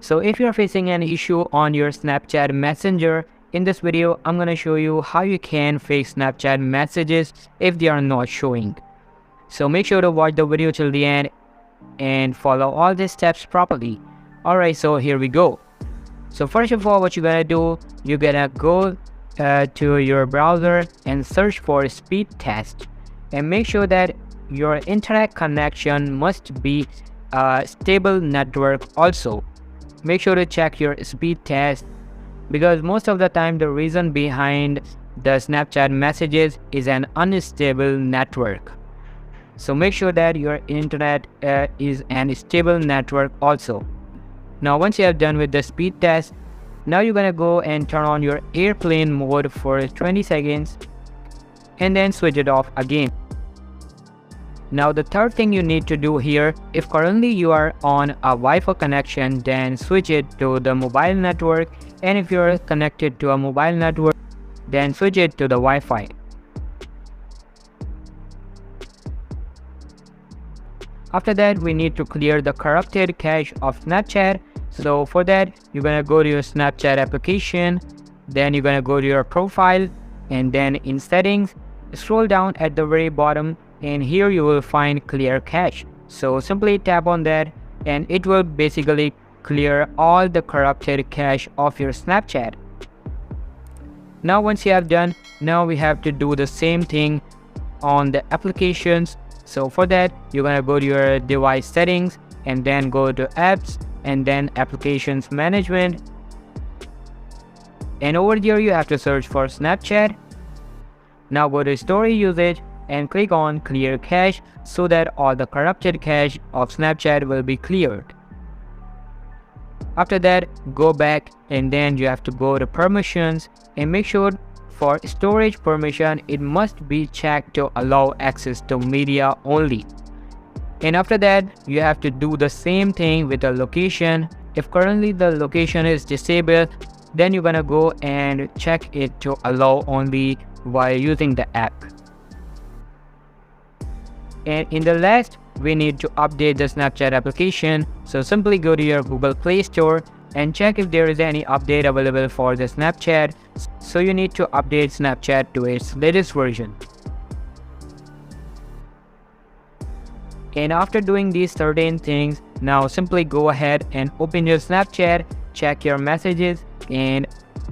So if you're facing an issue on your Snapchat Messenger, in this video I'm gonna show you how you can fix Snapchat messages if they are not showing. So make sure to watch the video till the end and follow all the steps properly. Alright, so here we go. So first of all, what you're gonna do, you're gonna go to your browser and search for speed test, and make sure that your internet connection must be a stable network. Also make sure to check your speed test, because most of the time the reason behind the Snapchat messages is an unstable network. So make sure that your internet is an stable network also. Now once you have done with the speed test, now you're gonna go and turn on your airplane mode for 20 seconds and then switch it off again. Now the third thing you need to do here, if currently you are on a Wi-Fi connection, then switch it to the mobile network, and if you're connected to a mobile network, then switch it to the Wi-Fi. After that, we need to clear the corrupted cache of Snapchat. So for that, you're gonna go to your Snapchat application, then you're gonna go to your profile, and then in settings, scroll down at the very bottom, and here you will find clear cache. So simply tap on that and it will basically clear all the corrupted cache of your Snapchat. Now once you have done, now we have to do the same thing on the applications. So for that, you're gonna go to your device settings and then go to apps and then applications management, and over here you have to search for Snapchat. Now go to story usage and click on clear cache, so that all the corrupted cache of Snapchat will be cleared. After that, go back and then you have to go to permissions and make sure for storage permission it must be checked to allow access to media only. And after that, you have to do the same thing with the location. If currently the location is disabled, then you're gonna go and check it to allow only while using the app. And in the last, we need to update the Snapchat application. So simply go to your Google Play Store and check if there is any update available for the Snapchat. So you need to update Snapchat to its latest version. And after doing these certain things, now simply go ahead and open your Snapchat, check your messages, and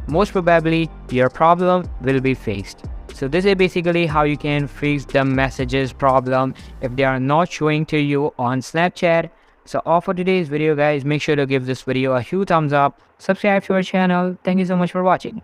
most probably your problem will be fixed. So this is basically how you can fix the messages problem if they are not showing to you on Snapchat. So all for today's video guys, make sure to give this video a huge thumbs up, subscribe to our channel. Thank you so much for watching.